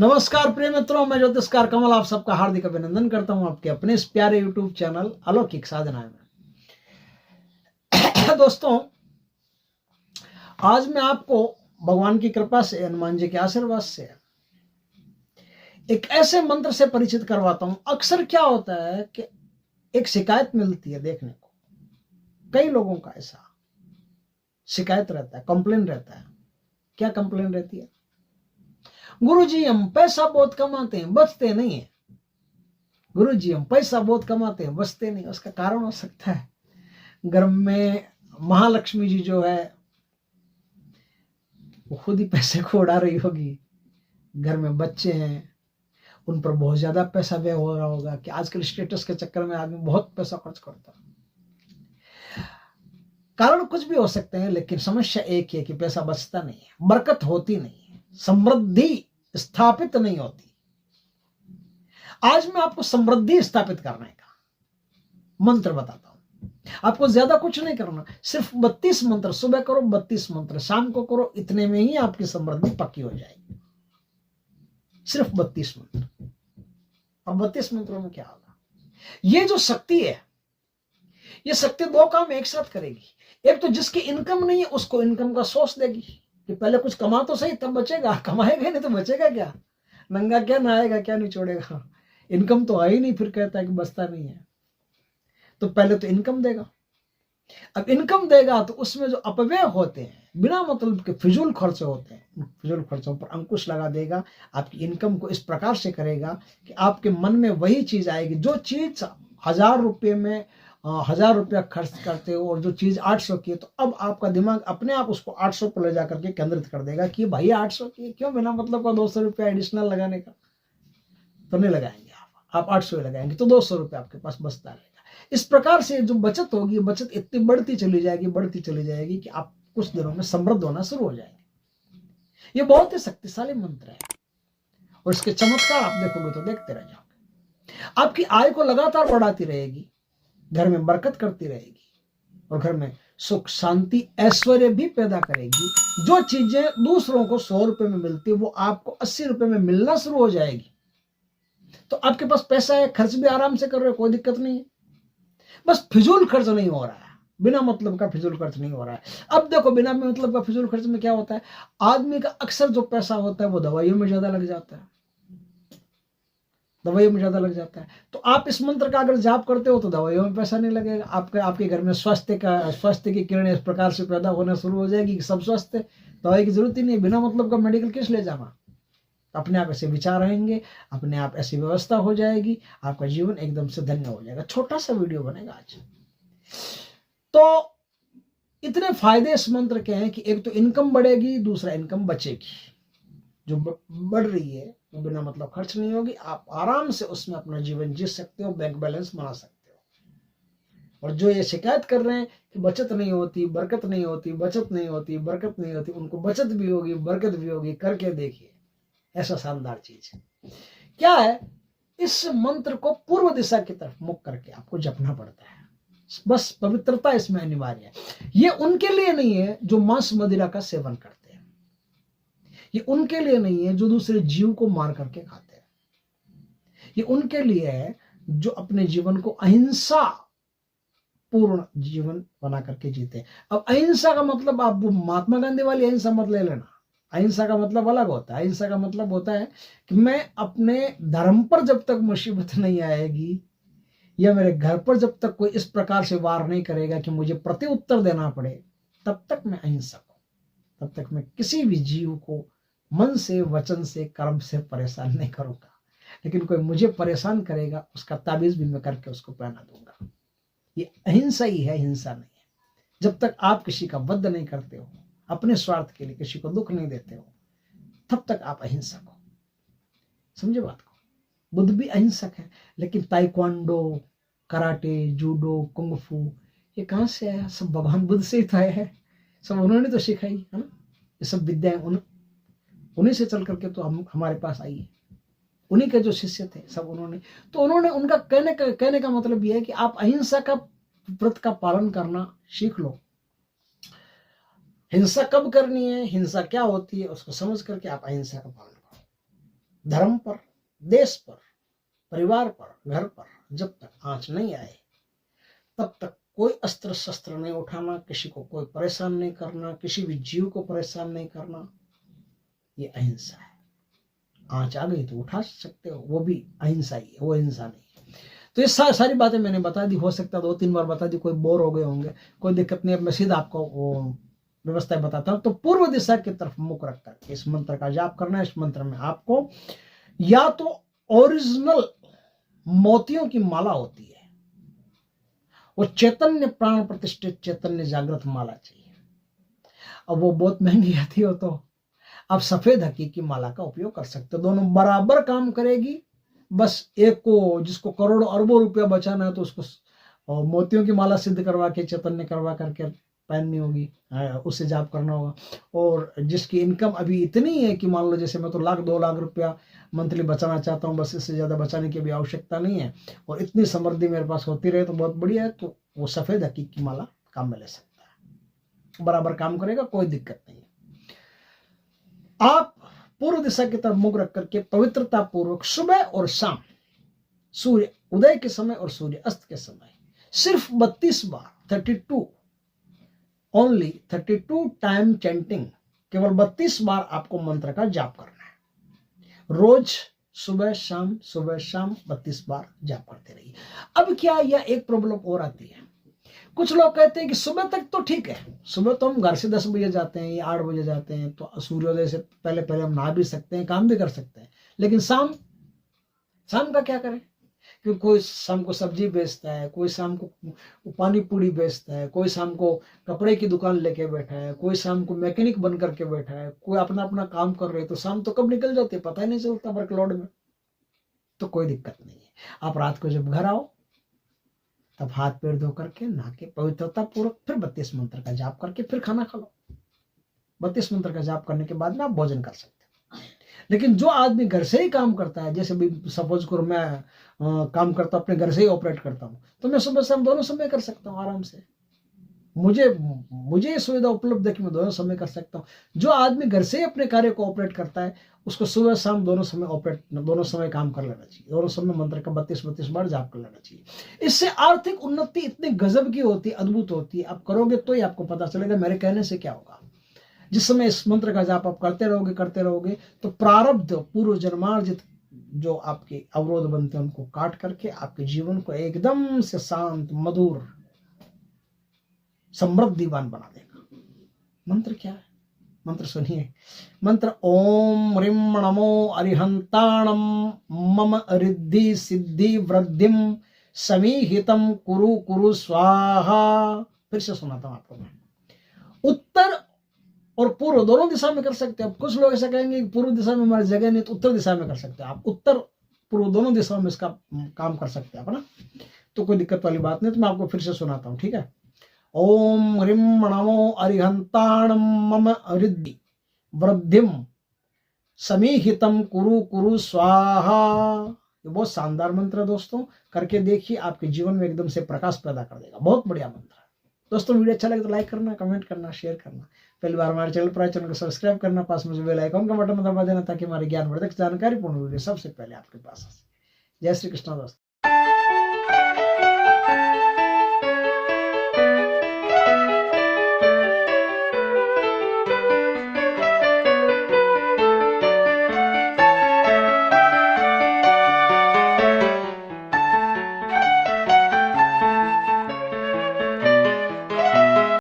नमस्कार प्रिय मित्रों, मैं ज्योतिषकार कमल आप सबका हार्दिक अभिनंदन करता हूं आपके अपने इस प्यारे यूट्यूब चैनल अलौकिक साधना में। दोस्तों, आज मैं आपको भगवान की कृपा से, हनुमान जी के आशीर्वाद से एक ऐसे मंत्र से परिचित करवाता हूं। अक्सर क्या होता है कि एक शिकायत मिलती है देखने को, कई लोगों का ऐसा शिकायत रहता है, कंप्लेन रहता है। क्या कंप्लेन रहती है? गुरुजी हम पैसा बहुत कमाते हैं, बचते नहीं है। गुरुजी हम पैसा बहुत कमाते हैं, बचते नहीं। उसका कारण हो सकता है घर में महालक्ष्मी जी जो है वो खुद ही पैसे को उड़ा रही होगी। घर में बच्चे हैं, उन पर बहुत ज्यादा पैसा व्यय हो रहा होगा कि आजकल स्टेटस के चक्कर में आदमी बहुत पैसा खर्च करता है। कारण कुछ भी हो सकते हैं, लेकिन समस्या एक ही है कि पैसा बचता नहीं है, बरकत होती नहीं है, समृद्धि स्थापित नहीं होती। आज मैं आपको समृद्धि स्थापित करने का मंत्र बताता हूं। आपको ज्यादा कुछ नहीं करना, सिर्फ 32 मंत्र सुबह करो, 32 मंत्र शाम को करो, इतने में ही आपकी समृद्धि पक्की हो जाएगी। सिर्फ 32 मंत्र। और 32 मंत्रों में क्या होगा? ये जो शक्ति है, ये शक्ति दो काम एक साथ करेगी। एक तो जिसकी इनकम नहीं है उसको इनकम का सोर्स देगी कि पहले कुछ कमा तो सही तब बचेगा, कमाएगा नहीं तो बचेगा क्या? नंगा क्या नहाएगा, क्या निचोड़ेगा? इनकम तो है ही नहीं, फिर कहता है कि बचता नहीं है। तो पहले तो इनकम देगा। अब इनकम देगा तो उसमें जो अपव्यय होते हैं, बिना मतलब के फिजूल खर्चे होते हैं, उन फिजूल खर्चों पर अंकुश लगा देगा। आपकी इनकम को इस प्रकार से करेगा कि आपके मन में वही चीज आएगी। जो चीज 1000 रुपये में 1000 रुपया खर्च करते हो और जो चीज 800 की है, तो अब आपका दिमाग अपने आप उसको 800 पर ले जाकर के केंद्रित कर देगा कि भाई 800 की, क्यों बिना मतलब का 200 रुपया एडिशनल लगाने का? तो नहीं लगाएंगे आप 800 लगाएंगे तो 200 रुपया आपके पास बचता रहेगा। इस प्रकार से जो बचत होगी, बचत इतनी बढ़ती चली जाएगी कि आप कुछ दिनों में समृद्ध होना शुरू हो जाएंगे। ये बहुत ही शक्तिशाली मंत्र है और इसके चमत्कार आप देखोगे तो देखते रह जाओगे। आपकी आय को लगातार बढ़ाती रहेगी, घर में बरकत करती रहेगी और घर में सुख शांति ऐश्वर्य भी पैदा करेगी। जो चीजें दूसरों को 100 रुपए में मिलती है वो आपको 80 रुपए में मिलना शुरू हो जाएगी। तो आपके पास पैसा है, खर्च भी आराम से कर रहे हो, कोई दिक्कत नहीं है। बस फिजूल खर्च नहीं हो रहा है, बिना मतलब का फिजूल खर्च नहीं हो रहा है। अब देखो, बिना मतलब का फिजूल खर्च में क्या होता है? आदमी का अक्सर जो पैसा होता है वो दवाइयों में ज्यादा लग जाता है, दवाइयों में ज्यादा लग जाता है। तो आप इस मंत्र का अगर जाप करते हो तो दवाइयों में पैसा नहीं लगेगा। आपके घर में स्वास्थ्य की किरणें इस प्रकार से पैदा होना शुरू हो जाएगी कि सब स्वस्थ है, दवाई की जरूरत ही नहीं। बिना मतलब का मेडिकल किस ले जाना? अपने आप ऐसे विचार रहेंगे, अपने आप ऐसी व्यवस्था हो जाएगी, आपका जीवन एकदम से धन्य हो जाएगा। छोटा सा वीडियो बनेगा आज। तो इतने फायदे इस मंत्र के हैं कि एक तो इनकम बढ़ेगी, दूसरा इनकम बचेगी। जो बढ़ रही है वो बिना मतलब खर्च नहीं होगी, आप आराम से उसमें अपना जीवन जी सकते हो, बैंक बैलेंस बना सकते हो। और जो ये शिकायत कर रहे हैं कि बचत नहीं होती, बरकत नहीं होती, बचत नहीं होती, बरकत नहीं होती, उनको बचत भी होगी, बरकत भी होगी। करके देखिए, ऐसा शानदार चीज क्या है। इस मंत्र को पूर्व दिशा की तरफ मुख करके आपको जपना पड़ता है। बस पवित्रता इसमें अनिवार्य है। ये उनके लिए नहीं है जो मांस मदिरा का सेवन करते हैं, ये उनके लिए नहीं है जो दूसरे जीव को मार करके खाते हैं, ये उनके लिए है जो अपने जीवन को अहिंसा पूर्ण जीवन बना करके जीते हैं। अब अहिंसा का मतलब आप वो महात्मा गांधी वाली अहिंसा मत ले लेना। अहिंसा का मतलब अलग होता है। अहिंसा का मतलब होता है कि मैं अपने धर्म पर जब तक मुसीबत नहीं आएगी या मेरे घर पर जब तक कोई इस प्रकार से वार नहीं करेगा कि मुझे प्रति उत्तर देना पड़े, तब तक मैं अहिंसक हूं। तब तक मैं किसी भी जीव को मन से, वचन से, कर्म से परेशान नहीं करूंगा। लेकिन कोई मुझे परेशान करेगा, उसका ताबीज भी मैं करके उसको पहना दूंगा। ये अहिंसा ही है, हिंसा नहीं है। जब तक आप किसी का वध नहीं करते हो, अपने स्वार्थ के लिए किसी को दुख नहीं देते हो, तब तक आप अहिंसक हो। समझे बात को? बुद्ध भी अहिंसक है, लेकिन ताइक्वांडो, कराटे, जूडो, कुंग फू ये कहां से आया? सब भगवान बुद्ध से ही तो आया है, सब उन्होंने तो सिखाई है ना। ये सब विद्याएं उन्हीं से चल करके तो हमारे पास आई है। उन्हीं के जो शिष्य थे सब उन्होंने, तो उन्होंने उनका कहने का मतलब यह है कि आप अहिंसा का व्रत का पालन करना सीख लो। हिंसा कब करनी है, हिंसा क्या होती है, उसको समझ करके आप अहिंसा का पालन करो। धर्म पर, देश पर, परिवार पर, घर पर जब तक आंच नहीं आए तब तक कोई अस्त्र शस्त्र नहीं उठाना, किसी को कोई परेशान नहीं करना, किसी भी जीव को परेशान नहीं करना। ये अहिंसा है। आंच आ गई तो उठा सकते हो, वो भी अहिंसा ही है, वो हिंसा नहीं। तो ये सारी बातें मैंने बता दी, हो सकता है 2-3 बार बता दी, कोई बोर हो गए होंगे, कोई दिक्कत नहीं। अब मैं सीधा आपको वो व्यवस्था बताता हूँ। तो पूर्व दिशा की तरफ मुख रख कर इस मंत्र का जाप करना है। इस मंत्र में आपको या तो ओरिजिनल मोतियों की माला होती है, वो चैतन्य प्राण प्रतिष्ठित चैतन्य जागृत माला चाहिए। अब वो बहुत महंगी आती हो तो आप सफेद हकी की माला का उपयोग कर सकते हो, दोनों बराबर काम करेगी। बस एक को जिसको करोड़ों अरबों रुपया बचाना है तो उसको मोतियों की माला सिद्ध करवा के चैतन्य करवा करके पहननी होगी, उससे जाप करना होगा। और जिसकी इनकम अभी इतनी है कि मान लो जैसे मैं तो 1-2 लाख रुपया मंथली बचाना चाहता हूँ, बस इससे ज़्यादा बचाने की भी आवश्यकता नहीं है और इतनी समृद्धि मेरे पास होती रहे तो बहुत बढ़िया है। तो वो सफ़ेद हकीक की माला काम में ले सकता है, बराबर काम करेगा, कोई दिक्कत नहीं है। आप पूर्व दिशा की तरफ मुख रख करके पवित्रता पूर्वक सुबह और शाम, सूर्य उदय के समय और सूर्य अस्त के समय सिर्फ 32 बार 32 ओनली 32 टाइम चैंटिंग, केवल 32 बार आपको मंत्र का जाप करना है। रोज सुबह शाम 32 बार जाप करते रहिए। अब क्या यह एक प्रॉब्लम और आती है, कुछ लोग कहते हैं कि सुबह तक तो ठीक है, सुबह तो हम घर से 10 बजे जाते हैं या 8 बजे जाते हैं तो सूर्योदय से पहले पहले हम नहा भी सकते हैं, काम भी कर सकते हैं। लेकिन शाम का क्या करें? क्योंकि कोई शाम को सब्जी बेचता है, कोई शाम को पानी पूरी बेचता है, कोई शाम को कपड़े की दुकान लेके बैठा है, कोई शाम को मैकेनिक बन करके बैठा है, कोई अपना अपना काम कर रहे हैं। तो शाम तो कब निकल जाती है पता ही नहीं चलता वर्कलोड में। तो कोई दिक्कत नहीं है, आप रात को जब घर आओ तब हाथ पैर धो करके नहा के पवित्रता पूर्वक फिर 32 मंत्र का जाप करके फिर खाना खा लो। 32 मंत्र का जाप करने के बाद में आप भोजन कर सकते हो। लेकिन जो आदमी घर से ही काम करता है, जैसे भी सपोज करो मैं काम करता हूँ अपने घर से ही ऑपरेट करता हूँ, तो मैं सुबह शाम दोनों समय कर सकता हूँ आराम से। मुझे ये सुविधा उपलब्ध है कि मैं दोनों समय कर सकता हूँ। जो आदमी घर से ही अपने कार्य को ऑपरेट करता है उसको सुबह शाम दोनों समय काम कर लेना चाहिए, दोनों समय मंत्र का 32 बार जाप कर लेना चाहिए। इससे आर्थिक उन्नति इतनी गजब की होती है, अद्भुत होती है। आप करोगे तो ही आपको पता चलेगा मेरे कहने से क्या होगा। जिस समय इस मंत्र का जाप आप करते रहोगे तो प्रारब्ध पूर्व जन्मार्जित जो आपके अवरोध बनते हैं उनको काट करके आपके जीवन को एकदम से शांत मधुर समृद्धिवान बना देगा। मंत्र क्या है? मंत्र सुनिए। मंत्र ओम ह्रीं नमो अरिहंताणम मम रिद्धि सिद्धि वृद्धिम समीहितम कुरु कुरु स्वाहा। फिर से सुनाता हूं आपको मैं। उत्तर और पूर्व दोनों दिशा में कर सकते हैं। कुछ लोग ऐसा कहेंगे कि पूर्व दिशा में हमारी जगह नहीं, तो उत्तर दिशा में कर सकते हैं। आप उत्तर पूर्व दोनों दिशाओं में इसका काम कर सकते हैं अपना, तो कोई दिक्कत वाली बात नहीं। तो मैं आपको फिर से सुनाता हूँ, ठीक है। ओम ह्रीं नमो अरिहंताणम मम रिद्धि वृद्धिम समीहितम कुरु कुरु स्वाहा। ये बहुत शानदार मंत्र है दोस्तों, करके देखिए, आपके जीवन में एकदम से प्रकाश पैदा कर देगा। बहुत बढ़िया मंत्र है दोस्तों। वीडियो अच्छा लगे तो लाइक करना, कमेंट करना, शेयर करना। पहली बार हमारे चैनल पर चैनल को सब्सक्राइब करना, पास में बेल आइकन का बटन दबा देना ताकि हमारी ज्ञानवर्धक जानकारीपूर्ण वीडियो सबसे पहले आपके पास आ सके। जय श्री कृष्ण दोस्तों।